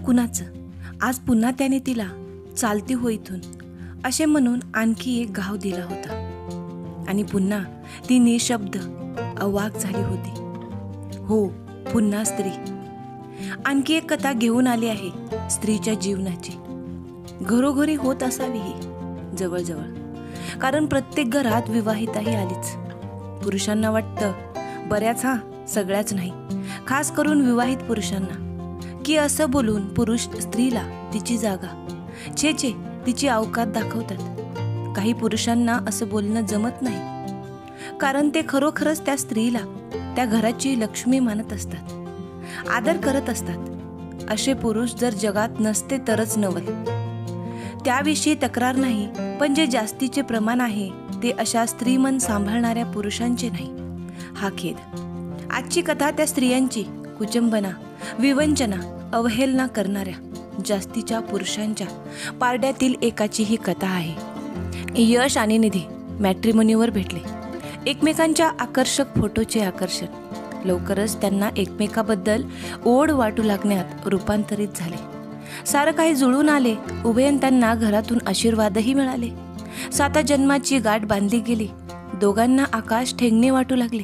कुणाचं, आज पुन्हा त्याने तिला चालती हो इथून असे म्हणून आणखी एक घाव दिला होता आणि पुन्हा ती निशब्द अवाक झाली होती. हो, पुन्हा स्त्री. आणखी एक कथा घेऊन आली आहे स्त्रीच्या जीवनाची. घरोघरी होत असावी ही जवळजवळ, कारण प्रत्येक घरात विवाहिताही आलीच. पुरुषांना वाटतं बऱ्याच, सगळ्याच नाही, खास करून विवाहित पुरुषांना, की असं बोलून पुरुष स्त्रीला तिची जागा, छे तिची अवकात दाखवतात. काही पुरुषांना असं बोलणं जमत नाही, कारण ते खरोखरच त्या स्त्रीला त्या घराची लक्ष्मी मानत असतात, आदर करत असतात. असे पुरुष जर जगात नसते तरच नवल. त्याविषयी तक्रार नाही, पण जे जास्तीचे प्रमाण आहे ते अशा स्त्रीमन सांभाळणाऱ्या पुरुषांचे नाही. हा खेद. आजची कथा त्या स्त्रियांची कुचंबना, विवंचना, अवहेलना करणाऱ्या जास्तीच्या पुरुषांच्या पारड्यातील एकाची ही कथा आहे. यश आणि निधी मॅट्रिमोनीवर भेटले. एकमेकांच्या आकर्षक फोटोचे आकर्षण लवकरच त्यांना एकमेकाबद्दल ओढ वाटू लागण्यात रूपांतरित झाले. सारं काही जुळून आले. उभयंतांना घरातून आशीर्वादही मिळाले. 7 जन्माची गाठ बांधली गेली. दोघांना आकाश ठेंगणे वाटू लागले.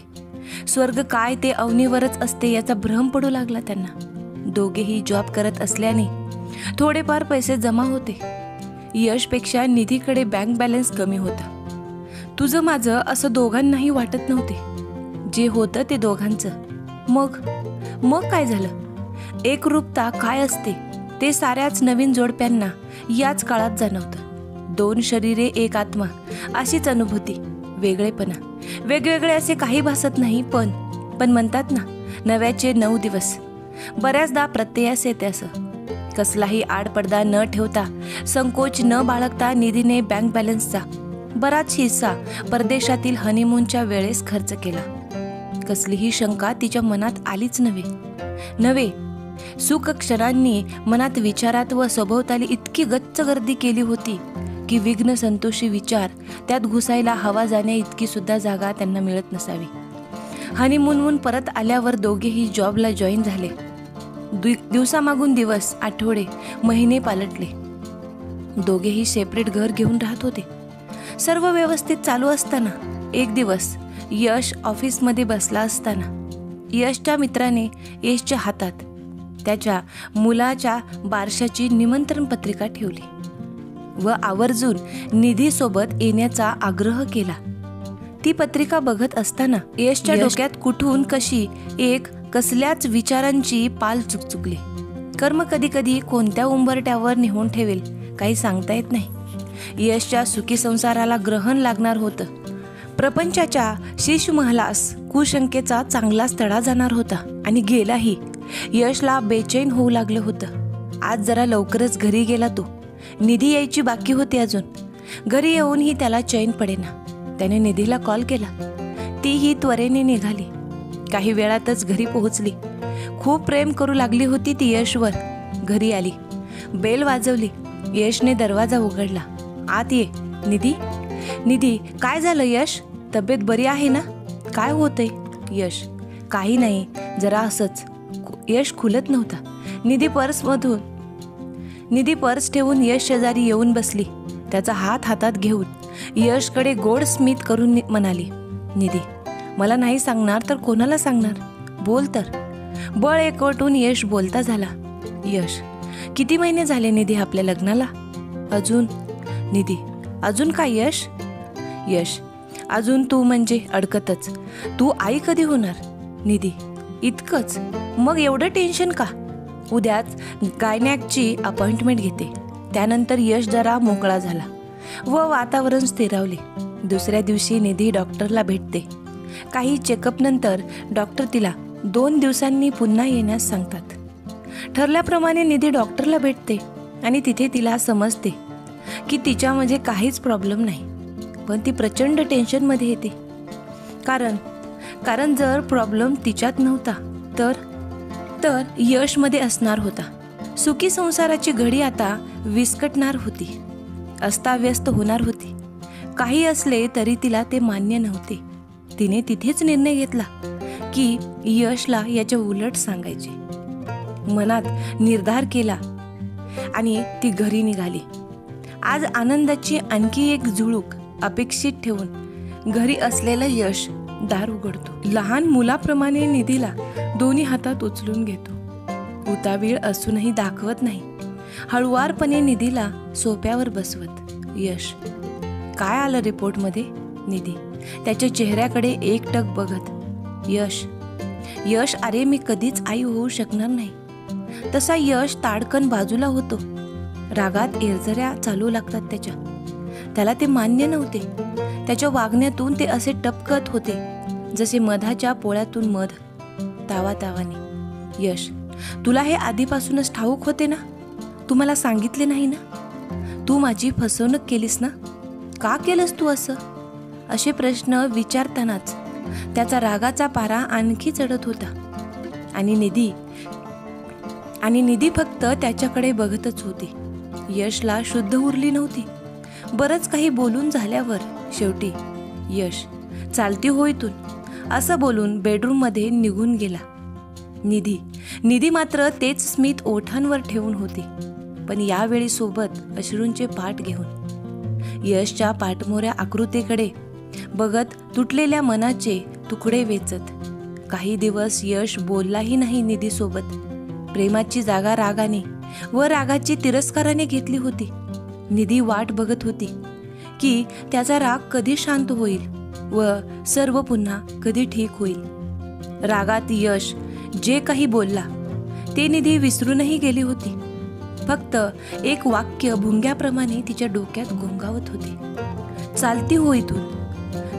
स्वर्ग काय ते अवनीवरच असते याचा भ्रम पडू लागला त्यांना. दोघेही जॉब करत असल्याने थोडेफार पैसे जमा होते. यशपेक्षा निधीकडे बँक बॅलन्स कमी होता. तुझं माझं असं दोघांनाही वाटत नव्हते. जे होतं ते दोघांचं. मग काय झालं? एकरूपता काय असते ते साऱ्याच नवीन जोडप्यांना याच काळात जाणवतं. 2 शरीरे एक आत्मा अशीच अनुभूती. वेगळेपणा, वेगवेगळे असे काही भासत नाही, पण म्हणतात ना, नव्याचे 9 दिवस. बऱ्याचदा प्रत्ययास येते असं. कसलाही आडपडदा न ठेवता, संकोच न बाळगता निधीने बँक बॅलन्सचा बराच हिस्सा परदेशातील हनीमूनच्या वेळेस खर्च केला. कसलीही शंका तिच्या मनात आलीच नव्हे. सुख क्षणांनी मनात, विचारात व सभोवताली इतकी गच्च गर्दी केली होती की विघ्न संतोषी विचार त्यात घुसायला हवा जाण्या इतकी सुद्धा जागा त्यांना मिळत नसावी. हनीमूनहून परत आल्यावर दोघेही जॉबला जॉईन झाले. दिवसामागून दिवस, आठवडे, महिने पालटले. दोघेही सेपरेट घर घेऊन राहत होते. सर्व व्यवस्थित चालू असताना एक दिवस यश ऑफिसमध्ये बसला असताना यशच्या मित्राने यशच्या हातात त्याच्या मुलाच्या बारशाची निमंत्रण पत्रिका ठेवली व आवर्जून निधीसोबत येण्याचा आग्रह केला. ती पत्रिका बघत असताना यशच्या डोक्यात कुठून कशी एक कसल्याच विचारांची पाल चुकचुकली. कर्म कधी कधी कोणत्या उंबरट्यावर नेऊन ठेवेल काही सांगता येत नाही. यशच्या सुखी संसाराला ग्रहण लागणार होतं. प्रपंचाच्या शिशुमहालास कुशंकेचा चांगलाच तडा जाणार होता आणि गेलाही. यशला बेचैन होऊ लागलं होतं. आज जरा लवकरच घरी गेला तो. निधी यायची बाकी होती अजून. घरी येऊनही त्याला चैन पडेना. त्याने निधीला कॉल केला. तीही त्वरेने निघाली. काही वेळातच घरी पोहोचली. खूप प्रेम करू लागली होती ती यशवर. घरी आली. बेल वाजवली. यशने दरवाजा उघडला. आत ये. निधी. काय झालं यश? तब्येत बरी आहे ना? काय होतंय? यश. काही नाही, जरा असंच. यश खुलत नव्हता. निधी पर्स ठेवून यश शेजारी येऊन बसली. त्याचा हात हातात घेऊन यशकडे गोड स्मित करून म्हणाली, निधी, मला नाही सांगणार तर कोणाला सांगणार? बोल तर. बळ एकवटून यश बोलता झाला. यश. किती महिने झाले निधी आपल्या लग्नाला? अजून. निधी. अजून काय यश? यश. अजून तू म्हणजे अडकतच. तू आई कधी होणार? निधी. इतकंच? मग एवढं टेन्शन का? उद्याच गायनॅकची अपॉइंटमेंट घेते. त्यानंतर यश जरा मोकळा झाला व वातावरण स्थिरावले. दुसऱ्या दिवशी निधी डॉक्टरला भेटते. काही चेकअप नंतर डॉक्टर तिला 2 दिवसांनी पुन्हा येण्यास सांगतात. ठरल्याप्रमाणे निधी डॉक्टरला भेटते आणि तिथे तिला समजते की तिच्यामध्ये काहीच प्रॉब्लेम नाही, पण ती प्रचंड टेन्शनमध्ये येते. कारण जर प्रॉब्लेम तिच्यात नव्हता तर यशमध्ये असणार होता. सुखी संसाराची घडी आता विस्कटणार होती, अस्ताव्यस्त होणार होती. काही असले तरी तिला ते मान्य नव्हते. तिने तिथेच निर्णय घेतला की यशला याच्या उलट सांगायचे. मनात निर्धार केला आणि ती घरी निघाली. आज आनंदाची आणखी एक झुळूक अपेक्षित ठेवून घरी असलेलं यश दार उघडतो. लहान मुलाप्रमाणे निधीला दोन्ही हातात उचलून घेतो. उतावीळ असूनही दाखवत नाही. हळुवारपणे निधीला सोफ्यावर बसवत, यश, काय आलं रिपोर्टमध्ये? निधी त्याच्या चेहऱ्याकडे एकटक बघत, यश, यश, अरे मी कधीच आई होऊ शकणार नाही. तसा यश ताडकन बाजूला होतो. रागात एरझऱ्या चालू लागतात त्याला ते मान्य नव्हते. त्याच्या वागण्यातून ते असे टपकत होते जसे मधाच्या पोळ्यातून मध, तावातावाने. यश, तुला हे आधीपासूनच ठाऊक होते ना? तू मला सांगितले नाही ना? तू माझी फसवणूक केलीस ना? का केलंस तू असं? असे प्रश्न विचारतानाच त्याचा रागाचा पारा आणखी चढत होता. आणि निधी फक्त त्याच्याकडे बघतच होती. यशला शुद्ध उरली नव्हती. बरंच काही बोलून झाल्यावर शेवटी, यश, चालती हो इथून, असं बोलून बेडरूममध्ये निघून गेला. निधी मात्र तेच स्मित ओठांवर ठेवून होती, पण यावेळी सोबत अश्रूंचे पाठ घेऊन. यशच्या पाठमोऱ्या आकृतीकडे बघत तुटलेल्या मनाचे तुकडे वेचत. काही दिवस यश बोललाही नाही निधीसोबत. प्रेमाची जागा रागाने व रागाची तिरस्काराने घेतली होती. निधी वाट बघत होती की त्याचा राग कधी शांत होईल व सर्व पुन्हा कधी ठीक होईल. रागात यश जे काही बोलला ते निधी विसरूनही गेली होती. फक्त एक वाक्य भुंग्याप्रमाणे तिच्या डोक्यात घोंगावत होते, चालती हो इथून.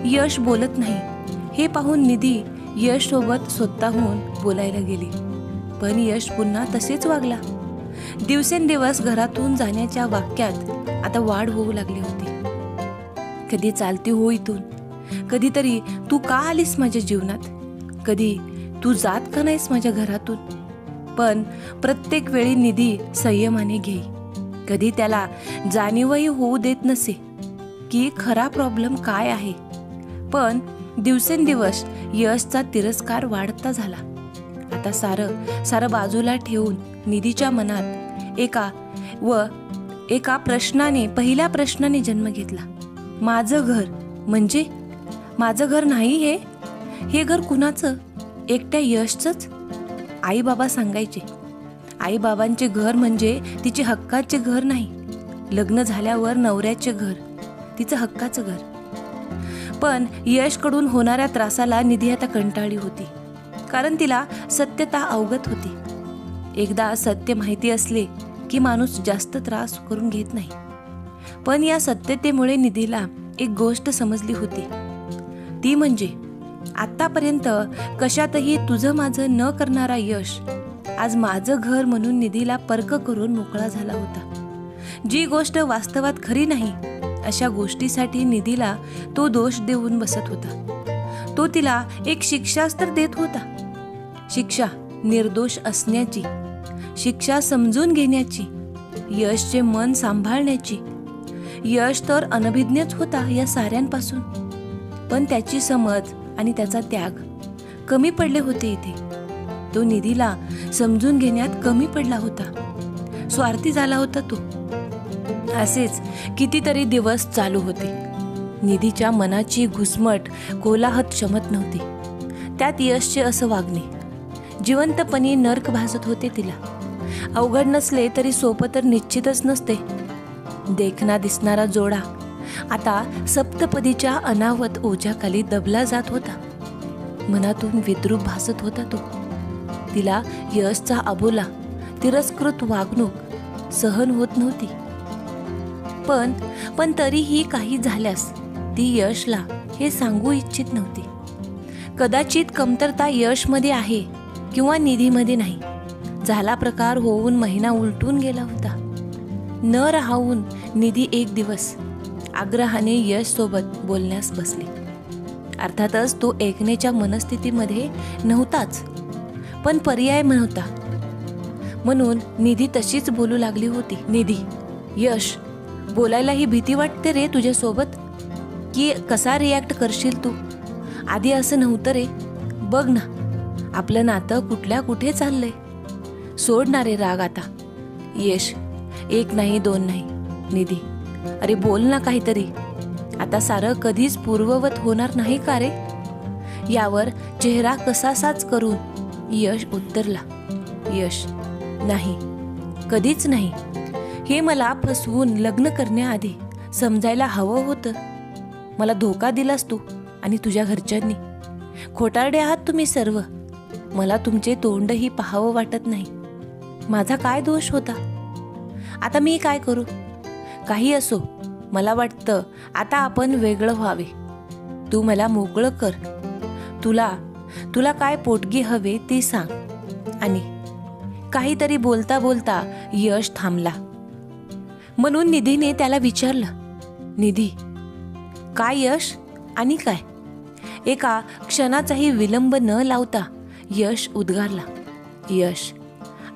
यश बोलत नाही हे पाहून निधी यश सोबत स्वतःहून बोलायला गेली, पण यश पुन्हा तसेच वागला. दिवसेंदिवस घरातून जाण्याच्या वाक्यात आता वाढ होऊ लागली होती. कधी चालती हो इथून, कधीतरी तू का आलीस माझ्या जीवनात, कधी तू जात का नाहीस माझ्या घरातून. पण प्रत्येक वेळी निधी संयमाने घेई. कधी त्याला जाणीवही होऊ देत नसे की खरा प्रॉब्लेम काय आहे. पण दिवसेंदिवस यशचा तिरस्कार वाढता झाला. आता सारं बाजूला ठेवून निधीच्या मनात एका पहिल्या प्रश्नाने जन्म घेतला. माझं घर म्हणजे माझं घर नाही हे घर कुणाचं? एकट्या यशचंच? आई बाबा सांगायचे, आई बाबांचे घर म्हणजे तिचे हक्काचे घर नाही. लग्न झाल्यावर नवऱ्याचे घर तिचं हक्काचं घर. पण यशकडून होणाऱ्या त्रासाला निधी आता कंटाळली होती, कारण तिला सत्यता अवगत होती. एकदा सत्य माहिती असले की माणूस जास्त त्रास करून घेत नाही. पण या सत्यतेमुळे निधीला एक गोष्ट समजली होती, ती म्हणजे आतापर्यंत कशातही तुझं माझं न करणारा यश आज माझं घर म्हणून निधीला पर्क करून मोकळा झाला होता. जी गोष्ट वास्तवात खरी नाही अशा गोष्टीसाठी निधीला तो दोष देऊन बसत होता. तो तिला एक शिक्षाच तर देत होता. शिक्षा निर्दोष असण्याची, शिक्षा समजून घेण्याची, यशचे मन सांभाळण्याची. यश तर अनभिज्ञच होता या साऱ्यांपासून, पण त्याची समज आणि त्याचा त्याग कमी पडले होते इथे. तो निधीला समजून घेण्यात कमी पडला होता. स्वार्थी झाला होता तो. असेच कितीतरी दिवस चालू होते. निधीच्या मनाची घुसमट कोलाहत शमत नव्हती. त्यात यशचे असं वागणे जिवंतपणी नरक भासत होते तिला. अवघड नसले तरी सोपं तर निश्चितच नसते. देखना दिसणारा जोडा आता सप्तपदीच्या अनावत ओझ्याखाली दबला जात होता. मनातून विद्रूप भासत होता तो. तिला यशचा अबोला तिरस्कृत वागणूक सहन होत नव्हती. पण तरीही काही झाल्यास ती यशला हे सांगू इच्छित नव्हती. कदाचित कमतरता यशमध्ये आहे किंवा निधीमध्ये नाही. झाला प्रकार होऊन महिना उलटून गेला होता. न राहून निधी एक दिवस आग्रहाने यश सोबत बोलण्यास बसली. अर्थातच तो ऐकण्याच्या मनस्थितीमध्ये नव्हताच, पण पर्याय नव्हता म्हणून निधी तशीच बोलू लागली होती. निधी, यश, बोलायलाही भीती वाटते रे तुझ्यासोबत, की कसा रिॲक्ट करशील तू. आधी असं नव्हतं रे. बघ ना आपलं नातं कुठल्या कुठे चाललंय. सोडणारे राग आता. यश, एक नाही दोन नाही. निधी, अरे बोल ना काहीतरी. आता सारं कधीच पूर्ववत होणार नाही का रे? यावर चेहरा कसासाच करून यश उत्तरला, यश, नाही, कधीच नाही. हे मला फसवून लग्न करण्याआधी समजायला हवं होतं. मला धोका दिलास तू आणि तुझ्या घरच्यांनी. खोटारडे आहात तुम्ही सर्व. मला तुमचे तोंडही पाहावं वाटत नाही. माझा काय दोष होता? आता मी काय करू? काही असो, मला वाटतं आता आपण वेगळं व्हावे. तू मला मोकळं कर. तुला काय पोटगी हवे ते सांग. आणि काहीतरी बोलता बोलता यश थांबला. म्हणून निधीने त्याला विचारलं, निधी, काय यश आणि काय? एका क्षणाचाही विलंब न लावता यश उद्गारला, यश,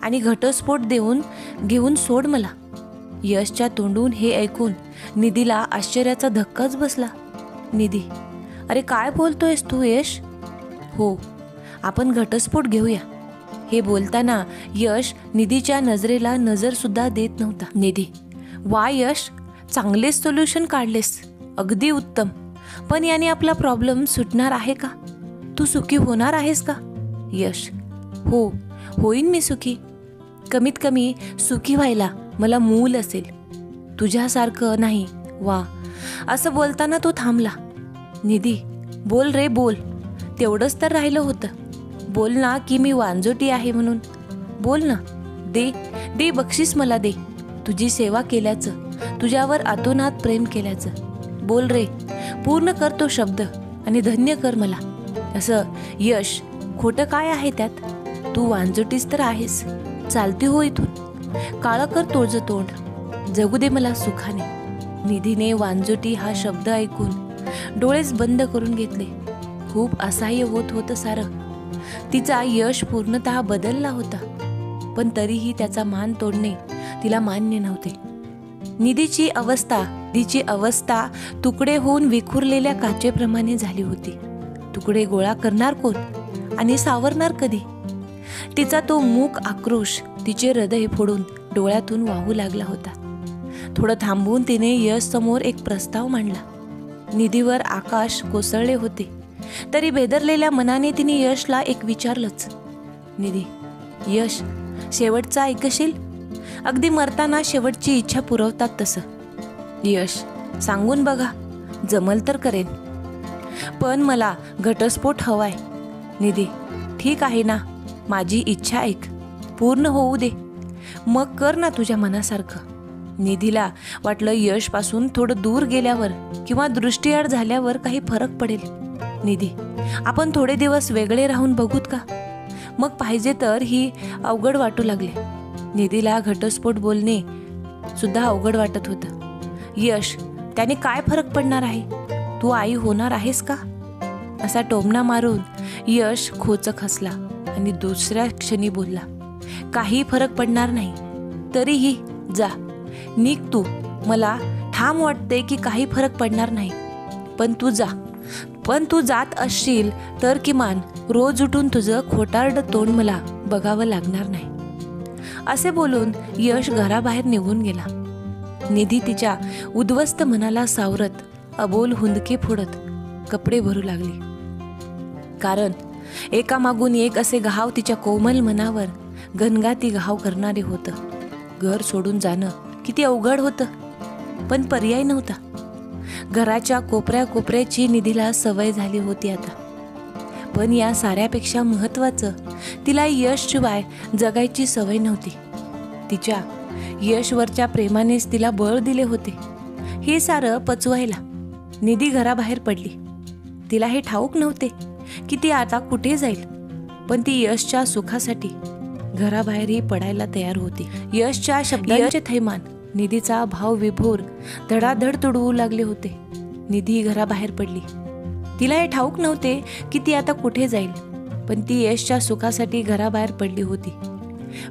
आणि घटस्फोट घेऊन सोड मला. यशच्या तोंडून हे ऐकून निधीला आश्चर्याचा धक्काच बसला. निधी, अरे काय बोलतोयस तू यश? हो, आपण घटस्फोट घेऊया. हे बोलताना यश निधीच्या नजरेला नजर सुद्धा देत नव्हता. निधी, वा यश, चांगलेच सोल्युशन काढलेस. अगदी उत्तम. पण याने आपला प्रॉब्लेम सुटणार आहे का? तू सुखी होणार आहेस का? यश, हो, होईन मी सुखी. कमीत कमी सुखी व्हायला मला मूल असेल. तुझ्यासारखं नाही. वा. असं बोलताना तो थांबला. निधी, बोल रे बोल. तेवढंच तर राहिलं होतं. बोल ना की मी वांजोटी आहे म्हणून. बोल ना. दे बक्षीस मला दे. तुझी सेवा केल्याचं, तुझ्यावर आतोनात प्रेम केल्याचं. बोल रे, पूर्ण कर तो शब्द आणि धन्य कर मला. असं यश, खोटं काय आहे त्यात? तू वांजोटीच तर आहेस. चालती हो इथून. काळं कर तुझं तोंड. जगू दे मला सुखाने. निधीने वांजोटी हा शब्द ऐकून डोळेच बंद करून घेतले. खूप असह्य होत होतं सारं. तिचा यश पूर्णतः बदलला होता, पण तरीही त्याचा मान तोडणे तिला मान्य नव्हते. निधीची अवस्था तुकडे होऊन विखुरलेल्या काचेप्रमाणे झाली होती. तुकडे गोळा करणार कोण आणि सावरणार कधी? तिचा तो मूक आक्रोश तिचे हृदय फोडून डोळ्यातून वाहू लागला होता. थोडं थांबून तिने यश समोर एक प्रस्ताव मांडला. निधीवर आकाश कोसळले होते, तरी बेदरलेल्या मनाने तिने यशला एक विचारलंच. निधी, यश, शेवटचा ऐकशील? अगदी मरताना शेवटची इच्छा पुरवतात तसं. यश, सांगून बघा, जमल तर करेन. पण मला घटस्फोट हवाय. निधी, ठीक आहे ना, माझी इच्छा ऐक. पूर्ण होऊ दे, मग कर ना तुझ्या मनासारखं. निधीला वाटलं यशपासून थोडं दूर गेल्यावर किंवा दृष्टीआड झाल्यावर काही फरक पडेल. निधी, आपण थोडे दिवस वेगळे राहून बघूत का? मग पाहिजे तर ही अवघड वाटू लागले. निधीला घटस्फोट बोलणे सुद्धा अवघड वाटत होतं. यश, त्याने काय फरक पडणार आहे? तू आई होणार आहेस का? असा टोमणा मारून यश खोचक हसला आणि दुसऱ्या क्षणी बोलला, काही फरक पडणार नाही. तरीही जा, निघ तू. मला ठाम वाटते की काही फरक पडणार नाही. पण तू जात असशील तर किमान रोज उठून तुझं खोटारड तोंड मला बघावं लागणार नाही. असे बोलून यश घराबाहेर निघून गेला. निधी तिच्या उद्ध्वस्त मनाला सावरत अबोल हुंदके फोडत कपडे भरू लागली. कारण एकामागून एक असे घाव तिच्या कोमल मनावर घनघाती घाव करणारे होतं. घर सोडून जाणं किती अवघड होतं, पण पर्याय नव्हता. घराच्या कोपऱ्याची निधीला सवय झाली होती आता. पण या साऱ्यापेक्षा महत्त्वाचं, तिला यशशिवाय जगायची सवय नव्हती. तिच्या यशवरच्या प्रेमानेच तिला बळ दिले होते. हे सारं पचवायला निधी घराबाहेर पडली. तिला हे ठाऊक नव्हते की ती आता कुठे जाईल, पण ती यशच्या सुखासाठी घराबाहेरही पडायला तयार होती. यशच्या शब्दांचे थैमान निधीचा भाव विभोर धडाधड तुडवू लागले होते. निधी घराबाहेर पडली. तिला हे ठाऊक नव्हते की ती आता कुठे जाईल, पण ती यशच्या सुखासाठी घराबाहेर पडली होती.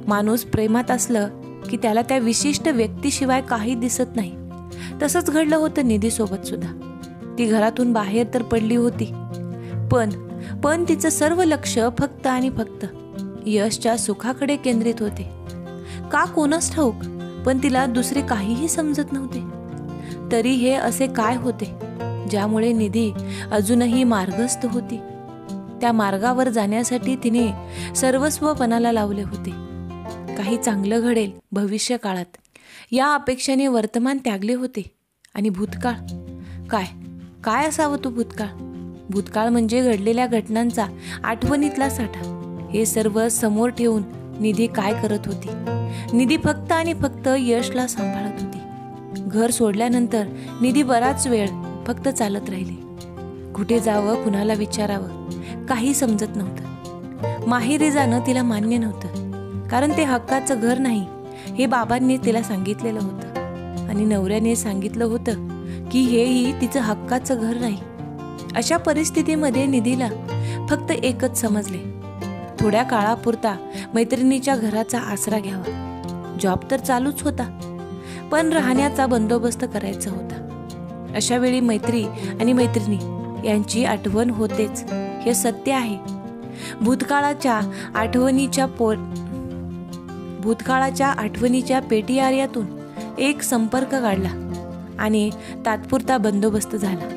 माणूस प्रेमात असलं की त्याला त्या विशिष्ट व्यक्तीशिवाय काही दिसत नाही. तसंच घडलं होतं निधीसोबत सुद्धा. ती घरातून बाहेर तर पडली होती, पण तिचं सर्व लक्ष फक्त आणि फक्त यशच्या सुखाकडे केंद्रित होते. का कोणास ठाऊक, पण तिला दुसरे काहीही समजत नव्हते. तरी हे असे काय होते ज्यामुळे निधी अजूनही मार्गस्थ होती? त्या मार्गावर जाण्यासाठी तिने सर्वस्व पणाला लावले होते. काही चांगलं घडेल भविष्य काळात या अपेक्षेने वर्तमान त्यागले होते. आणि भूतकाळ, काय काय असावं तो भूतकाळ? भूतकाळ म्हणजे घडलेल्या घटनांचा आठवणीतला साठा. हे सर्व समोर ठेवून निधी काय करत होती? निधी फक्त आणि फक्त यशला सांभाळत होती. घर सोडल्यानंतर निधी बराच वेळ फक्त चालत राहिली. कुठे जावं, कुणाला विचारावं, काही समजत नव्हतं. माहेरी जाणं तिला मान्य नव्हतं, कारण ते हक्काचं घर नाही हे बाबांनी तिला सांगितलेलं होतं. आणि नवऱ्याने सांगितलं होतं की हेही तिचं हक्काचं घर नाही. अशा परिस्थितीमध्ये निधीला फक्त एकच समजले, थोड्या काळापुरता मैत्रिणीच्या घराचा आसरा घ्यावा. जॉब तर चालूच होता, पण राहण्याचा बंदोबस्त करायचा होता. अशा वेळी मैत्री आणि मैत्रिणी यांची आठवण होतेच, हे सत्य आहे. भूतकाळाच्या आठवणीच्या पेटियार्यातून एक संपर्क काढला आणि तात्पुरता बंदोबस्त झाला.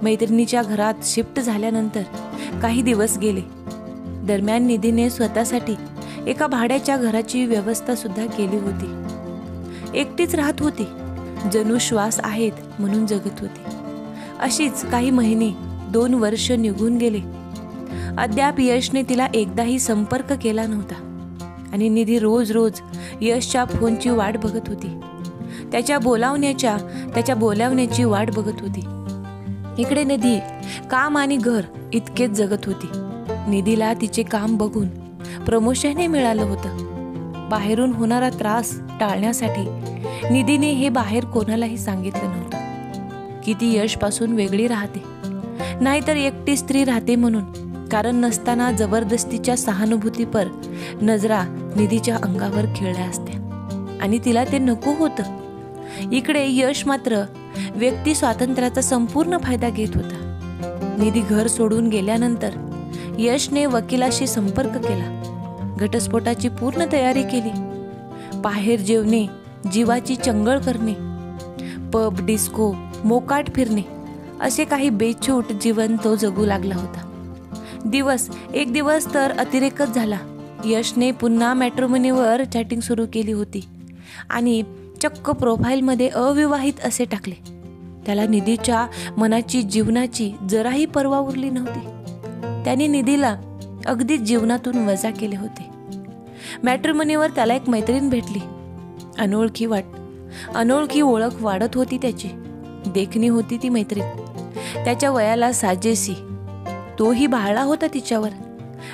मैत्रिणीच्या घरात शिफ्ट झाल्यानंतर काही दिवस गेले. दरम्यान निधीने स्वतःसाठी एका भाड्याच्या घराची व्यवस्था सुद्धा केली होती. एकटीच राहत होती, जणू श्वास आहेत म्हणून जगत होती. अशीच काही महिने, 2 वर्ष निघून गेले. अद्याप यशने तिला एकदाही संपर्क केला नव्हता. आणि निधी रोज रोज यशच्या फोनची वाट बघत होती. त्याच्या बोलावण्याची वाट बघत होती. इकडे निधी काम आणि घर इतकेच जगत होती. निधीला तिचे काम बघून प्रमोशनही मिळालं होतं. बाहेरून होणारा त्रास टाळण्यासाठी निधीने हे बाहेर कोणालाही सांगितलं नव्हतं की ती यशपासून वेगळी राहते, नाहीतर एकटी स्त्री राहते म्हणून. कारण नसताना जबरदस्तीच्या सहानुभूतीपर नजरा निधीच्या अंगावर खेळल्या असत्या आणि तिला ते नको होतं. इकडे यश मात्र व्यक्ती स्वातंत्र्याचा संपूर्ण फायदा घेत होता. निधी घर सोडून गेल्यानंतर यशने वकिलाशी संपर्क केला. घटस्फोटाची पूर्ण तयारी केली. बाहेर जेवणे, जीवाची चंगळ करणे, पब, डिस्को, मोकाट फिरणे असे काही बेछूट जीवन तो जगू लागला होता. एक दिवस तर अतिरेकच झाला. यशने पुन्हा मॅट्रिमोनीवर चॅटिंग सुरू केली होती आणि चक्क प्रोफाईलमध्ये अविवाहित असे टाकले. त्याला निधीच्या मनाची, जीवनाची जराही पर्वा उरली नव्हती. त्याने निधीला अगदी जीवनातून वजा केले होते. मॅट्रिमोनीवर त्याला एक मैत्रीण भेटली. अनोळखी ओळख वाढत होती त्याची. देखणी होती ती मैत्रीण, त्याच्या वयाला साजेशी. तोही भाळला होता तिच्यावर.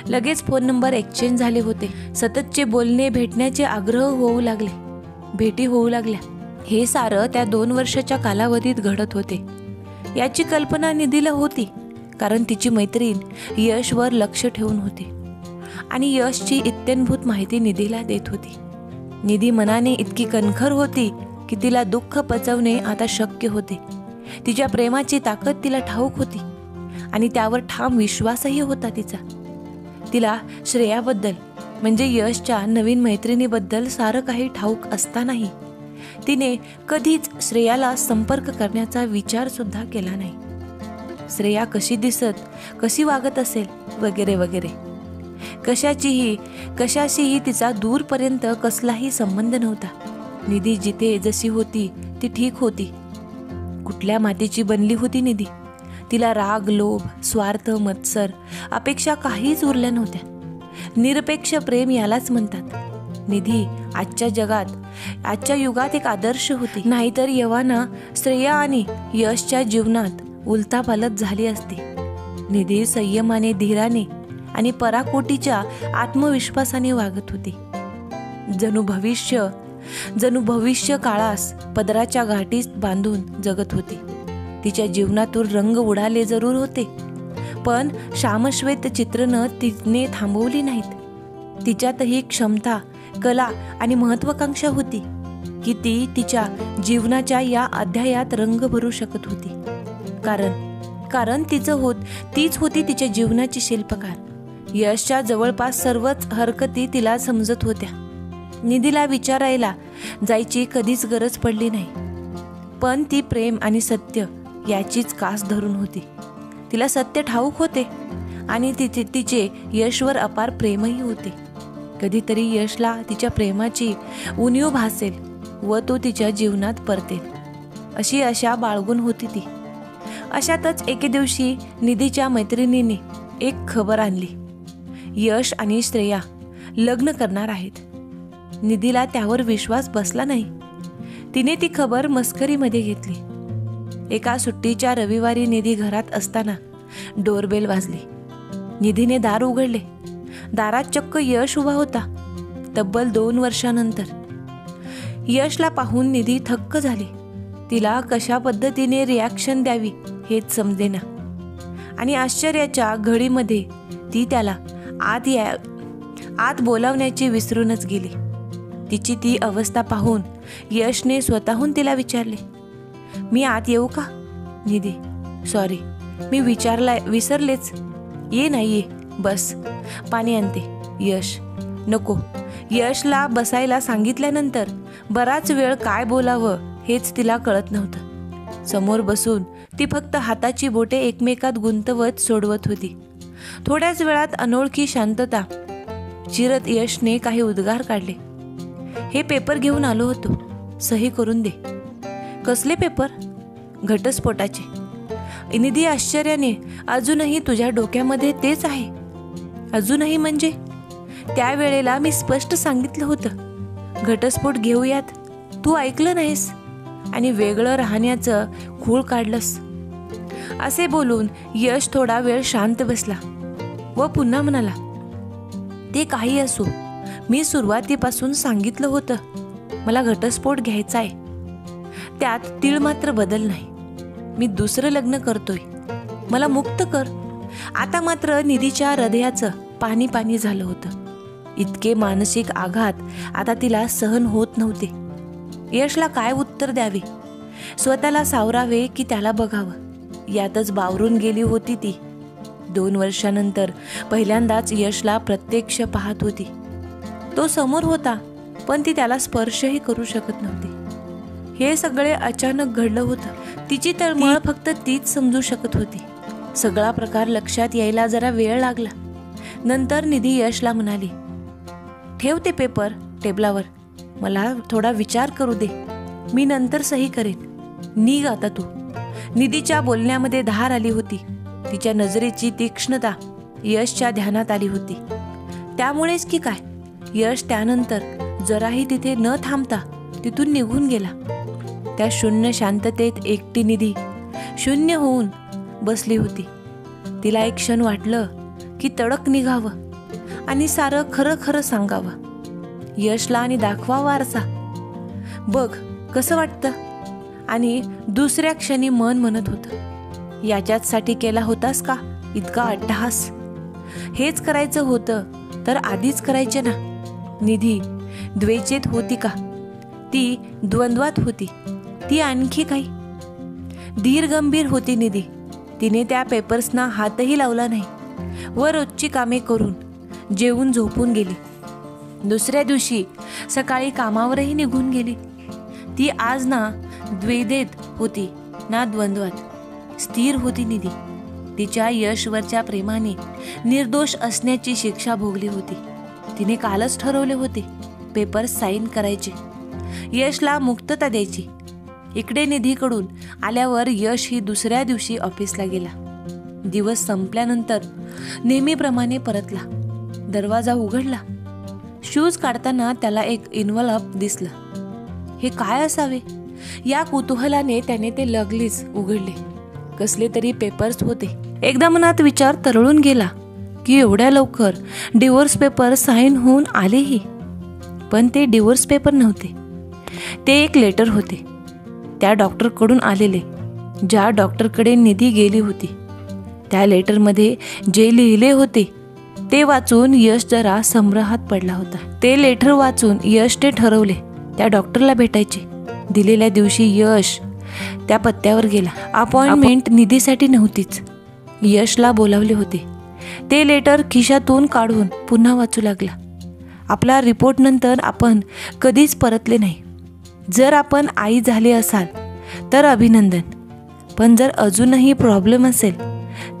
लगेच फोन नंबर एक्सचेंज झाले होते. सततचे बोलणे, भेटण्याचे आग्रह होऊ लागले, भेटी होऊ लागल्या. हे सारं त्या 2 वर्षाच्या कालावधीत घडत होते. याची कल्पना निधीला होती, कारण तिची मैत्रीण यशवर लक्ष ठेवून होती आणि यशची इत्थंभूत माहिती निधीला देत होती. निधी मनाने इतकी कणखर होती की तिला दुःख पचवणे आता शक्य होते. तिच्या प्रेमाची ताकद तिला ठाऊक होती आणि त्यावर ठाम विश्वासही होता तिचा. तिला श्रेयाबद्दल म्हणजे यशच्या नवीन मैत्रिणीबद्दल सारं काही ठाऊक असतानाही तिने कधीच श्रेयाला संपर्क करण्याचा विचार सुद्धा केला नाही. श्रेया कशी दिसत, कशी वागत असेल वगैरे वगैरे कशाशीही तिचा दूरपर्यंत कसलाही संबंध नव्हता. निधी जिथे जशी होती ती ठीक होती. कुठल्या मातीची बनली होती निधी? तिला राग, लोभ, स्वार्थ, मत्सर, अपेक्षा काहीच उरल्या नव्हत्या. निरपेक्ष प्रेम यालाच म्हणतात. निधी आजच्या युगात एक आदर्श होती. नाहीतर यवाना श्रेया आणि यशच्या जीवनात उलथापालथ झाली असती. निधी संयमाने, धीराने आणि पराकोटीच्या आत्मविश्वासाने वागत होती. जणू भविष्य काळास पदराच्या गाठीस बांधून जगत होती. तिच्या जीवनातून रंग उडाले जरूर होते, पण श्यामश्वेत चित्रणं तिने थांबवली नाहीत. तिच्यातही क्षमता, कला आणि महत्वाकांक्षा होती की ती तिच्या जीवनाच्या या अध्यायात रंग भरू शकत होती. कारण तीच होती तिच्या जीवनाची शिल्पकार. यशच्या जवळपास सर्वच हरकती तिला समजत होत्या. निधीला विचारायला जायची कधीच गरज पडली नाही, पण ती प्रेम आणि सत्य याचीच कास धरून होती. तिला सत्य ठाऊक होते आणि तिचे यशवर अपार प्रेमही होते. कधीतरी यशला तिच्या प्रेमाची उणीव भासेल व तो तिच्या जीवनात परतेल अशी आशा बाळगून होती ती. अशातच एके दिवशी निधीच्या मैत्रिणीने एक खबर आणली. यश आणि श्रेया लग्न करणार आहेत. निधीला त्यावर विश्वास बसला नाही. तिने ती खबर मस्करीमध्ये घेतली. एका सुट्टीच्या रविवारी निधी घरात असताना डोरबेल वाजली. निधीने दार उघडले. दारात चक्क यश उभा होता. तब्बल 2 वर्षानंतर. यशला पाहून निधी थक्क झाली. तिला कशा पद्धतीने रिॲक्शन द्यावी हेच समजेना आणि आश्चर्याच्या घडीमध्ये ती त्याला आत बोलावण्याची विसरूनच गेली. तिची ती अवस्था पाहून यशने स्वतःहून तिला विचारले, मी आत येऊ का? निधी, सॉरी, मी विसरलेच. ये नाही, ये, बस, पाणी आणते. यश, नको. यशला बसायला सांगितल्यानंतर बराच वेळ काय बोलावं हेच तिला कळत नव्हतं. समोर बसून ती फक्त हाताची बोटे एकमेकात गुंतवत सोडवत होती. थोड्याच वेळात अनोळखी शांतता चिरत यशने काही उद्गार काढले. हे पेपर घेऊन आलो होतो, सही करून दे. कसले पेपर? घटस्फोटाचे. निधी आश्चर्याने, अजूनही तुझ्या डोक्यामध्ये तेच आहे? अजूनही म्हणजे? त्यावेळेला मी स्पष्ट सांगितलं होतं घटस्फोट घेऊयात. तू ऐकलं नाहीस आणि वेगळं राहण्याचं खूळ काढलंस. असे बोलून यश थोडा वेळ शांत बसला व पुन्हा म्हणाला, ते काही असो, मी सुरुवातीपासून सांगितलं होतं मला घटस्फोट घ्यायचा आहे. त्यात तीळ मात्र बदल नाही. मी दुसरं लग्न करतोय, मला मुक्त कर. आता मात्र निधीच्या हृदयाचं पाणी पाणी झालं होतं. इतके मानसिक आघात आता तिला सहन होत नव्हते. यशला काय उत्तर द्यावे, स्वतःला सावरावे की त्याला बघावं यातच बावरून गेली होती ती. 2 वर्षानंतर पहिल्यांदाच यशला प्रत्यक्ष पाहत होती. तो समोर होता, पण ती त्याला स्पर्शही करू शकत नव्हती. हे सगळे अचानक घडलं होतं. तिची तळमळ फक्त तीच समजू शकत होती. सगळा प्रकार लक्षात यायला जरा वेळ लागला. नंतर निधी यशला म्हणाली, ठेव ते पेपर टेबलावर, मला थोडा विचार करू दे, मी नंतर सही करेन. निघ आता तू. निधीच्या बोलण्यामध्ये धार आली होती. तिच्या नजरेची तीक्ष्णता यशच्या ध्यानात आली होती. त्यामुळेच की काय, यश त्यानंतर जराही तिथे न थांबता तिथून निघून गेला. त्या शून्य शांततेत एकटी निधी शून्य होऊन बसली होती. तिला एक क्षण वाटलं की तडक निघावं आणि सारं खरं खरं सांगावं यशला आणि दाखवावा आरसा. बघ कसं वाटतं. आणि दुसऱ्या क्षणी मन म्हणत होतं, याच्याचसाठी केला होतास का इतका अट्टहास? हेच करायचं होतं तर आधीच करायचे ना. निधी द्वेषित होती का? ती द्वंद्वात होती. ती आणखी काही धीर गंभीर होती निधी. तिने त्या पेपर्सना हातही लावला नाही व रोजची कामे करून जेवून झोपून गेली. दुसऱ्या दिवशी सकाळी कामावरही निघून गेली. ती आज ना द्वैतेत होती ना द्वंद्वात. स्थिर होती निधी. तिच्या यशवरच्या प्रेमाने निर्दोष असण्याची शिक्षा भोगली होती. तिने कालच ठरवले होते पेपर साईन करायचे, यशला मुक्तता द्यायची. इकडे निधीकडून आल्यावर यश ही दुसऱ्या दिवशी ऑफिसला गेला. दिवस संपल्यानंतर नेहमीप्रमाणे परतला. दरवाजा उघडला. शूज काढताना त्याला एक इन्व्हलप दिसलं. हे काय असावे या कुतूहलाने त्याने ते लगेच उघडले. कसले तरी पेपर्स होते. एकदा मनात विचार तरळून गेला की एवढ्या लवकर डिवोर्स पेपर साईन होऊन आलेही. पण ते डिवोर्स पेपर नव्हते. ते एक लेटर होते, त्या डॉक्टरकडून आलेले, ज्या डॉक्टरकडे निधी गेली होती. त्या लेटरमध्ये जे लिहिले होते ते वाचून यश जरा संभ्रमात पडला होता. ते लेटर वाचून यश ते ठरवले त्या डॉक्टरला भेटायचे. दिलेल्या दिवशी यश त्या पत्त्यावर गेला. अपॉइंटमेंट निधीसाठी नव्हतीच, यशला बोलावले होते. ते लेटर खिशातून काढून पुन्हा वाचू लागला. आपला रिपोर्ट नंतर आपण कधीच परतले नाही. जर आपण आई झाले असाल तर अभिनंदन, पण जर अजूनही प्रॉब्लेम असेल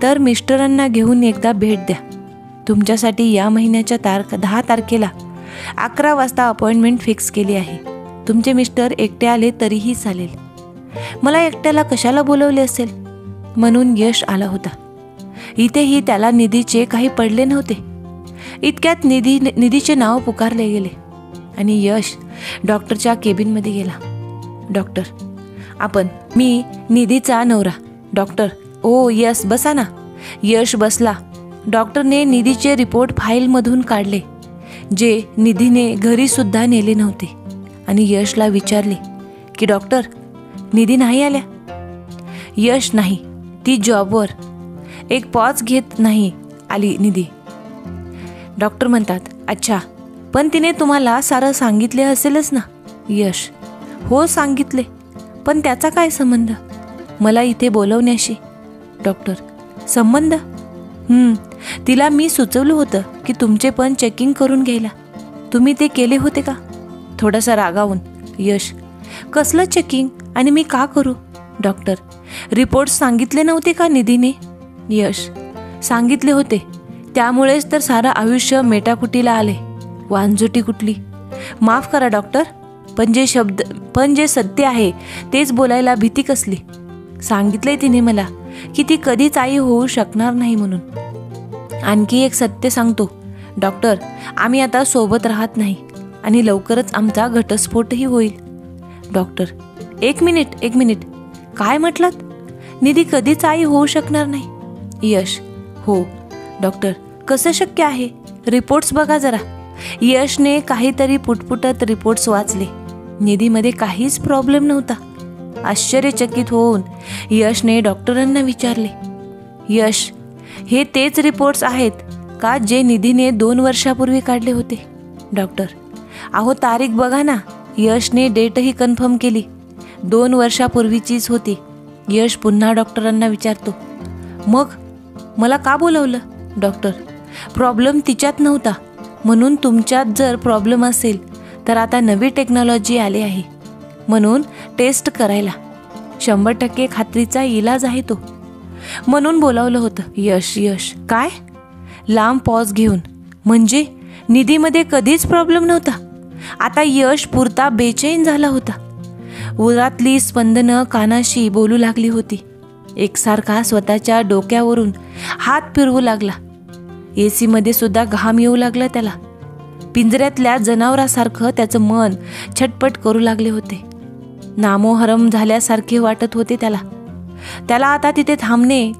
तर मिस्टरांना घेऊन एकदा भेट द्या. तुमच्यासाठी या महिन्याच्या 10 तारखेला 11 वाजता अपॉइंटमेंट फिक्स केली आहे. तुमचे मिस्टर एकटे आले तरीही चालेल. मला एकट्याला कशाला बोलवले असेल म्हणून यश आला होता. इथेही त्याला निधीचे काही पडले नव्हते. इतक्यात निधीचे नाव पुकारले गेले आणि यश डॉक्टरच्या केबिनमध्ये गेला. डॉक्टर, आपण. मी निधीचा नवरा. डॉक्टर, ओ यस, बसा ना. यश बसला. डॉक्टरने निधीचे रिपोर्ट फाईलमधून काढले जे निधीने घरीसुद्धा नेले नव्हते आणि यशला विचारले की डॉक्टर, निधी नाही आल्या? यश, नाही, ती जॉबवर. एक पॉज घेत नाही आली निधी. डॉक्टर म्हणतात, अच्छा, पण तिने तुम्हाला सारं सांगितले असेलच ना? यश, हो सांगितले, पण त्याचा काय संबंध मला इथे बोलवण्याशी? डॉक्टर, संबंध? तिला मी सुचवलं होतं की तुमचे पण चेकिंग करून घ्यायला. तुम्ही ते केले होते का? थोडासा रागावून. यश, कसलं चेकिंग आणि मी का करू? डॉक्टर, रिपोर्ट सांगितले नव्हते का निधीने? यश, सांगितले होते, त्यामुळेच तर सारं आयुष्य मेटाकुटीला आले. वांजुटी कुठली. माफ करा डॉक्टर, पण जे सत्य आहे तेच बोलायला भीती कसली? सांगितले तिने मला की ती कधीच आई होऊ शकणार नाही म्हणून. आणखी एक सत्य सांगतो डॉक्टर, आम्ही आता सोबत राहत नाही आणि लवकरच आमचा घटस्फोटही होईल. डॉक्टर, एक मिनिट, काय म्हटलात? निधी कधीच आई होऊ शकणार नाही? यश, हो. डॉक्टर, कसं शक्य आहे? रिपोर्ट्स बघा जरा. यशने काहीतरी पुटपुटत रिपोर्ट्स वाचले. निधीमध्ये काहीच प्रॉब्लेम नव्हता. आश्चर्यचकित होऊन यशने डॉक्टरांना विचारले, यश, हे तेच रिपोर्ट्स आहेत का जे निधीने 2 वर्षापूर्वी काढले होते? डॉक्टर, अहो तारीख बघा ना. यशने डेटही कन्फर्म केली. 2 वर्षापूर्वीचीच होती. यश पुन्हा डॉक्टरांना विचारतो, मग मला का बोलवलं? डॉक्टर, प्रॉब्लेम तिच्यात नव्हता, म्हणून तुमच्यात जर प्रॉब्लेम असेल तर आता नवी टेक्नॉलॉजी आली आहे म्हणून टेस्ट करायला 100% खात्रीचा इलाज आहे तो, म्हणून बोलावलं होतं. यश, काय? लांब पॉज घेऊन, म्हणजे निधीमध्ये कधीच प्रॉब्लेम नव्हता? आता यश पुरता बेचैन झाला होता. उरातली स्पंदनं कानाशी बोलू लागली होती. एकसारखा स्वतःच्या डोक्यावरून हात फिरवू लागला. AC मध्ये सुद्धा घाम येऊ लागला त्याला. पिंजऱ्यातल्या जनावरासारखं त्याचं मन छटपट करू लागले होते. नामोहरम झाल्यासारखे वाटत होते त्याला आता तिथे थांबणे,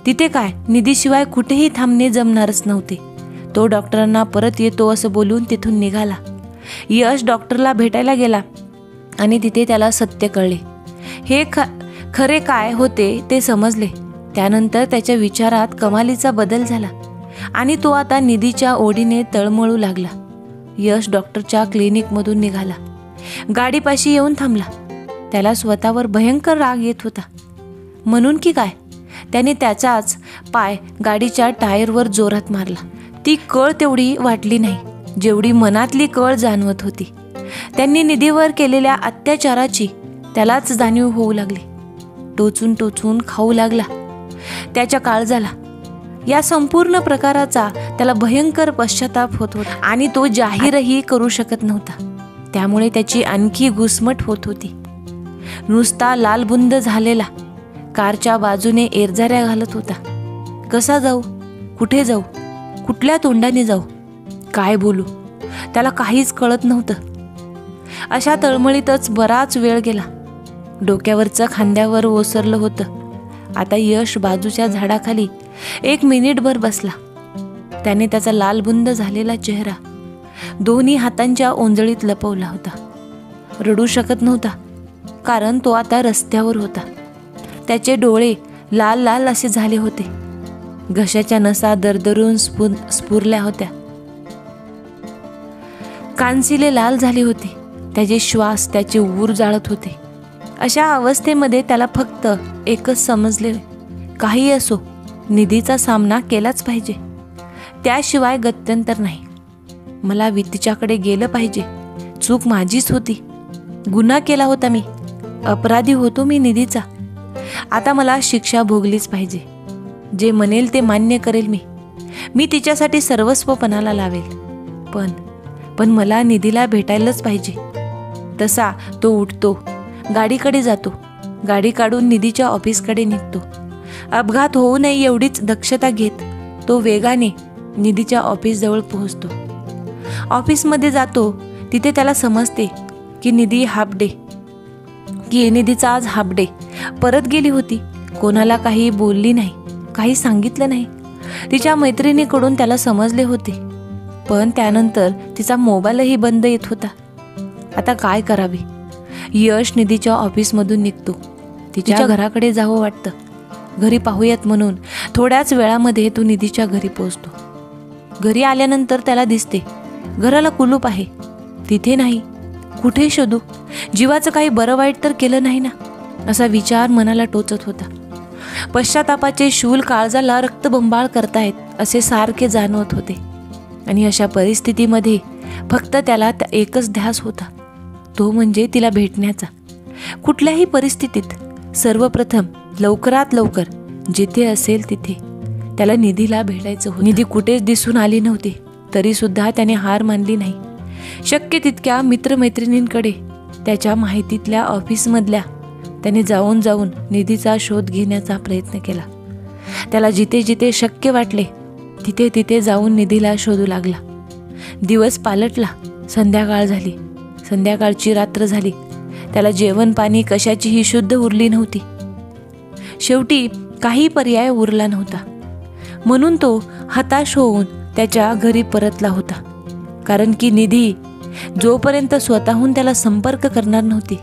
तिथे काय, निधीशिवाय कुठेही थांबणे जमणारच नव्हते. तो डॉक्टरांना परत येतो असं बोलून तिथून निघाला. यश डॉक्टरला भेटायला गेला आणि तिथे त्याला सत्य कळले. हे खरे काय होते ते समजले. त्यानंतर त्याच्या विचारात कमालीचा बदल झाला आणि तो आता निधीच्या ओढीने तळमळू लागला. यश डॉक्टरच्या क्लिनिकमधून निघाला. गाडीपाशी येऊन थांबला. त्याला स्वतःवर भयंकर राग येत होता. म्हणून की काय, त्याने त्याचाच पाय गाडीच्या टायरवर जोरात मारला. ती कळ तेवढी वाटली नाही जेवढी मनातली कळ जाणवत होती. त्यांनी निधीवर केलेल्या अत्याचाराची त्यालाच जाणीव होऊ लागली. टोचून खाऊ लागला त्याच्या काळजाला. या संपूर्ण प्रकाराचा त्याला भयंकर पश्चाताप होत होता आणि तो जाहीरही करू शकत नव्हता. त्यामुळे त्याची आणखी घुसमट होत होती. नुसता लालबुंद झालेला कारच्या बाजूने एरझाऱ्या घालत होता. कसा जाऊ, कुठे जाऊ, कुठल्या तोंडाने जाऊ, काय बोलू, त्याला काहीच कळत नव्हतं. अशा तळमळीतच बराच वेळ गेला. डोक्यावरचं खांद्यावर ओसरलं होतं. आता यश बाजूच्या झाडाखाली 1 मिनिटभर बसला. त्याने त्याचा लालबुंद झालेला चेहरा दोन्ही हातांच्या ओंजळीत लपवला होता. रडू शकत नव्हता, कारण तो आता रस्त्यावर होता. त्याचे डोळे लाल लाल असे झाले होते. घशाच्या नसा दरदरून स्फुरल्या होत्या. कानसिले लाल झाले होते. त्याचे श्वास त्याचे ऊर जाळत होते. अशा अवस्थेमध्ये त्याला फक्त एकच समजले, काही असो निधीचा सामना केलाच पाहिजे, त्याशिवाय गत्यंतर नाही. मला तिच्याकडे गेलं पाहिजे. चूक माझीच होती, गुन्हा केला होता मी, अपराधी होतो मी निधीचा. आता मला शिक्षा भोगलीच पाहिजे. जे म्हणेल ते मान्य करेल मी तिच्यासाठी सर्वस्व पणाला लावेल. पण मला निधीला भेटायलाच पाहिजे. तसा तो उठतो, गाडीकडे जातो. गाडी काढून निधीच्या ऑफिसकडे निघतो. अपघात होऊ नये एवढीच दक्षता घेत तो वेगाने निधीच्या ऑफिसजवळ पोहोचतो. ऑफिसमध्ये जातो. तिथे त्याला समजते की निधीचा आज हाफ डे. परत गेली होती. कोणाला काही बोलली नाही, काही सांगितलं नाही. तिच्या मैत्रिणीकडून त्याला समजले होते, पण त्यानंतर तिचा मोबाईलही बंद येत होता. आता काय करावे? यश निधीच्या ऑफिसमधून निघतो. तिच्या घराकडे जावं वाटतं. घरी पाहूयात म्हणून थोड्याच वेळामध्ये तो निधीच्या घरी पोहोचतो. घरी आल्यानंतर त्याला दिसते घराला कुलूप आहे. तिथे नाही. कुठे शोधू? जीवाचं काही बरं वाईट तर केलं नाही ना, असा विचार मनाला टोचत होता. पश्चातापाचे शूल काळजाला रक्तबंबाळ करतायत असे सारखे जाणवत होते. आणि अशा परिस्थितीमध्ये फक्त त्याला एकच ध्यास होता, तो म्हणजे तिला भेटण्याचा. कुठल्याही परिस्थितीत सर्वप्रथम लवकरात लवकर जिथे असेल तिथे त्याला निधीला भेटायचं होतं. निधी कुठेच दिसून आली नव्हती, तरी सुद्धा त्याने हार मानली नाही. शक्य तितक्या मित्रमैत्रिणींकडे, त्याच्या माहितीतल्या ऑफिसमधल्या त्याने जाऊन निधीचा शोध घेण्याचा प्रयत्न केला. त्याला जिथे जिथे शक्य वाटले तिथे तिथे जाऊन निधीला शोधू लागला. दिवस पालटला. संध्याकाळ झाली. संध्याकाळची रात्र झाली. त्याला जेवण पाणी कशाचीही शुद्ध उरली नव्हती. शेवटी काही पर्याय उरला नव्हता, म्हणून तो हताश होऊन त्याच्या घरी परतला होता. कारण की निधी जोपर्यंत स्वतःहून त्याला संपर्क करणार नव्हती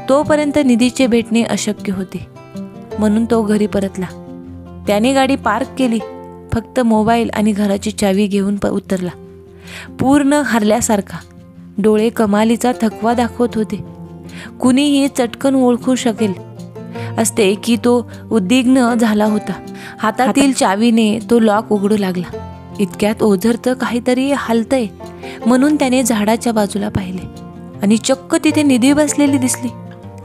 तोपर्यंत निधीचे भेटणे अशक्य होते. म्हणून तो घरी परतला. त्याने गाडी पार्क केली. फक्त मोबाईल आणि घराची चावी घेऊन उतरला. पूर्ण हरल्यासारखा. डोळे कमालीचा थकवा दाखवत होते. कुणीही चटकन ओळखू शकेल असते की तो उद्विग्न झाला होता. हातातील चावीने तो लॉक उघडू लागला. इतक्यात ओझरतं काहीतरी हालतंय म्हणून त्याने झाडाच्या बाजूला पाहिले आणि चक्क तिथे निधी बसलेली दिसली.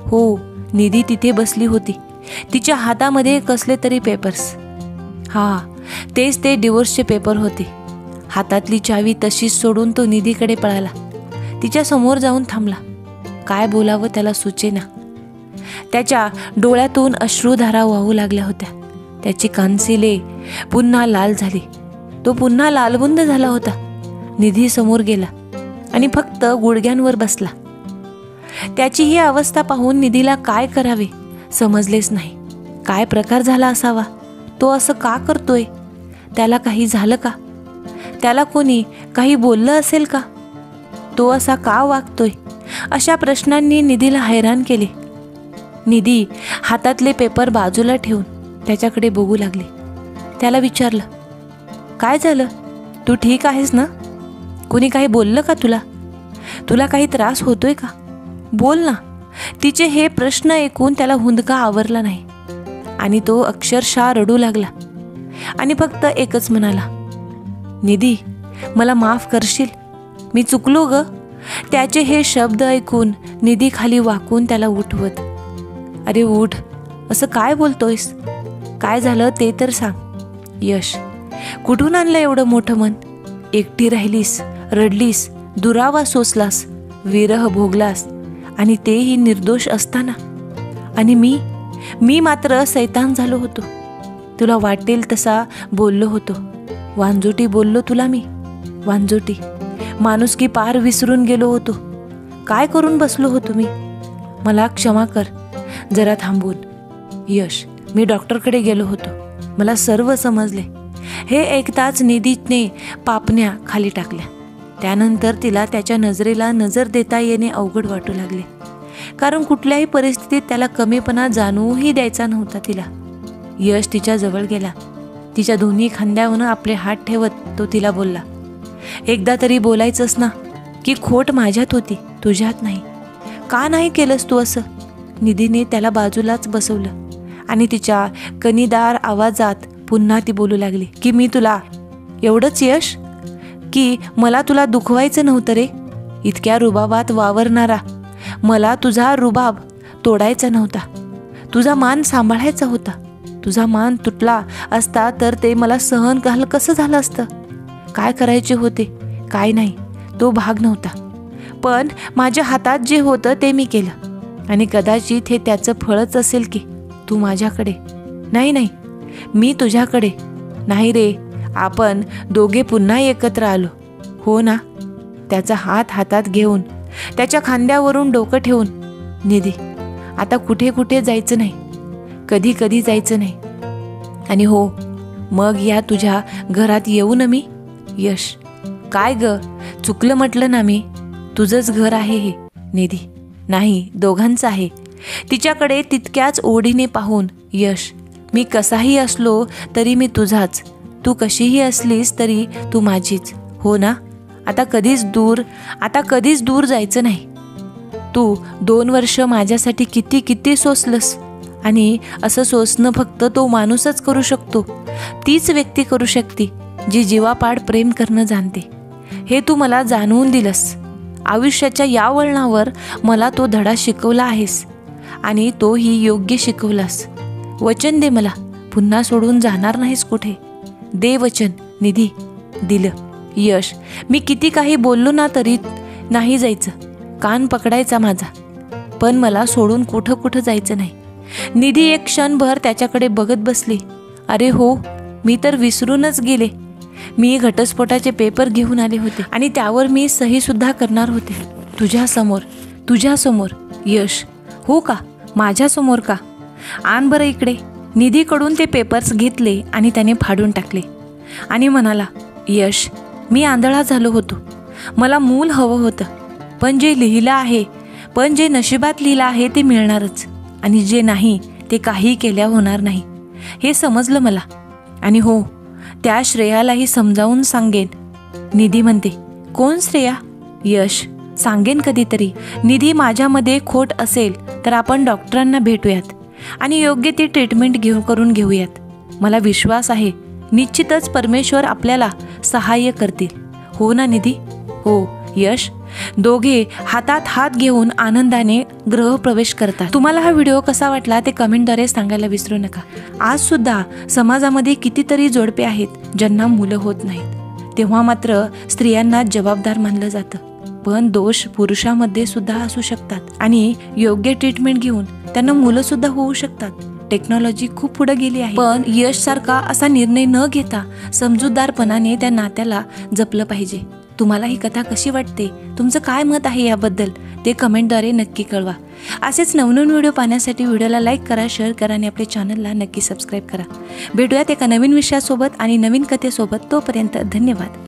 हो, निधी तिथे बसली होती. तिच्या हातामध्ये कसले तरी पेपर्स. तेच ते डिवोर्सचे पेपर होते. हातातली चावी तशीच सोडून तो निधीकडे पळाला. तिच्या समोर जाऊन थांबला. काय बोलावं त्याला सुचेना. त्याच्या डोळ्यातून अश्रुधारा वाहू लागल्या होत्या. त्याची कानसिले पुन्हा लाल झाली. तो पुन्हा लालबुंद झाला होता. निधी समोर गेला आणि फक्त गुडघ्यांवर बसला. त्याची ही अवस्था पाहून निधीला काय करावे समजलेच नाही. काय प्रकार झाला असावा? तो असं का करतोय? त्याला काही झालं का? त्याला कोणी काही बोललं असेल का? तो असा का वागतोय? अशा प्रश्नांनी निधीला हैराण केले. निधी हातातले पेपर बाजूला ठेवून त्याच्याकडे बघू लागली. त्याला विचारलं, काय झालं? तू ठीक आहेस ना? कोणी काही बोललं का तुला? तुला काही त्रास होतोय का? बोल ना. तिचे हे प्रश्न ऐकून त्याला हुंदका आवरला नाही आणि तो अक्षरशः रडू लागला आणि फक्त एकच म्हणाला, निधी, मला माफ करशील? मी चुकलो ग. त्याचे हे शब्द ऐकून निधी खाली वाकून त्याला उठवत, अरे उठ, असं काय बोलतोयस? काय झालं ते तर सांग. यश, कुठून आणलं एवढं मोठं मन? एकटी राहिलीस, रडलीस, दुरावा सोसलास, विरह भोगलास आणि तेही निर्दोष असताना. आणि मी मात्र सैतान झालो होतो. तुला वाटेल तसा बोललो होतो. वांजोटी बोललो तुला मी. वांजोटी. माणुसकी पार विसरून गेलो होतो. काय करून बसलो होतो मी? मला क्षमा कर. जरा थांबून. यश, मी डॉक्टरकडे गेलो होतो. मला सर्व समजले. हे ऐकताच निधीने पापण्या खाली टाकल्या. त्यानंतर तिला त्याच्या नजरेला नजर देता येणे अवघड वाटू लागले. कारण कुठल्याही परिस्थितीत त्याला कमीपणा जाणवूही द्यायचा नव्हता तिला. यश तिच्या जवळ गेला. तिच्या दोन्ही खांद्यावर आपले हात ठेवत तो तिला बोलला, एकदा तरी बोलायचंस ना की खोट माझ्यात होती, तुझ्यात नाही. का नाही केलंस तू असं? निधीने त्याला बाजूलाच बसवलं आणि तिच्या कणीदार आवाजात पुन्हा ती बोलू लागली की मी तुला एवढंच यश की मला तुला दुखवायचं नव्हतं रे. इतक्या रुबाबात वावरणारा मला तुझा रुबाब तोडायचा नव्हता. तुझा मान सांभाळायचा होता. तुझा मान तुटला असता तर ते मला सहन कसं झालं असतं. काय करायचे होते काय नाही तो भाग नव्हता. पण माझ्या हातात जे होतं ते मी केलं आणि कदाचित हे त्याचं फळच असेल की तू माझ्याकडे नाही मी तुझ्याकडे नाही रे. आपण दोघे पुन्हा एकत्र आलो हो ना. त्याचा हात हातात घेऊन त्याच्या खांद्यावरून डोकं ठेवून निधी आता कुठे जायचं नाही. कधी जायचं नाही. आणि हो मग या तुझ्या घरात येऊ ना मी. यश काय ग चुकलं म्हटलं ना मी. तुझंच घर आहे हे निधी. नाही दोघांचं आहे. तिच्याकडे तितक्याच ओढीने पाहून यश मी कसाही असलो तरी मी तुझाच. तू कशीही असलीस तरी तू माझीच हो ना. आता कधीच दूर जायचं नाही. तू 2 वर्ष माझ्यासाठी किती सोसलंस आणि असं सोसणं फक्त तो माणूसच करू शकतो. तीच व्यक्ती करू शकते जी जीवापाड प्रेम करणं जाणते. हे तू मला जाणवून दिलंस. आयुष्याच्या या वळणावर मला तो धडा शिकवला आहेस आणि तोही योग्य शिकवलास. वचन दे मला पुन्हा सोडून जाणार नाहीस कुठे. दे वचन निधी. दिलं. यश मी किती काही बोललो ना तरी नाही जायचं. कान पकडायचा माझा. पण मला सोडून कुठं जायचं नाही. निधी एक क्षणभर त्याच्याकडे बघत बसली. अरे हो मी तर विसरूनच गेले. मी घटस्फोटाचे पेपर घेऊन आले होते आणि त्यावर मी सही सुद्धा करणार होते तुझ्यासमोर. यश हो का माझ्यासमोर का. आण बरं इकडे. निधीकडून ते पेपर्स घेतले आणि त्याने फाडून टाकले आणि म्हणाला यश मी आंधळा झालो होतो. मला मूल हवं होतं. पण जे नशिबात लिहिलं आहे ते मिळणारच आणि जे नाही ते काही केल्या होणार नाही हे समजलं मला. आणि हो त्या श्रेयालाही समजावून सांगेन. निधी म्हणते कोण श्रेया. यश सांगेन कधीतरी. निधी माझ्यामध्ये खोट असेल तर आपण डॉक्टरांना भेटूयात आणि योग्य ती ट्रीटमेंट करून घेऊयात. मला विश्वास आहे निश्चितच परमेश्वर आपल्याला सहाय्य करतील हो ना निधी. हो यश. दोघे हातात हात घेऊन आनंदाने गृहप्रवेश करतात. तुम्हाला हा व्हिडिओ कसा वाटला ते कमेंटद्वारे सांगायला विसरू नका. आज सुद्धा समाजामध्ये कितीतरी जोडपे आहेत ज्यांना मुलं होत नाहीत. तेव्हा मात्र स्त्रियांना जबाबदार मानलं जातं. पण दोष पुरुषामध्ये सुद्धा असू शकतात आणि योग्य ट्रीटमेंट घेऊन त्यांना मुलं सुद्धा होऊ शकतात. टेक्नॉलॉजी खूप पुढे गेली आहे. पण यश सारखा असा निर्णय न घेता समजूतदारपणाने त्या नात्याला जपलं पाहिजे. तुम्हाला ही कथा कशी वाटते तुमचं काय मत आहे याबद्दल ते कमेंटद्वारे नक्की कळवा. असेच नवनवीन व्हिडिओ पाहण्यासाठी व्हिडिओला लाईक करा शेअर करा आणि आपल्या चॅनलला नक्की सबस्क्राईब करा. भेटूयात एका नवीन विषयासोबत आणि नवीन कथेसोबत. तोपर्यंत धन्यवाद.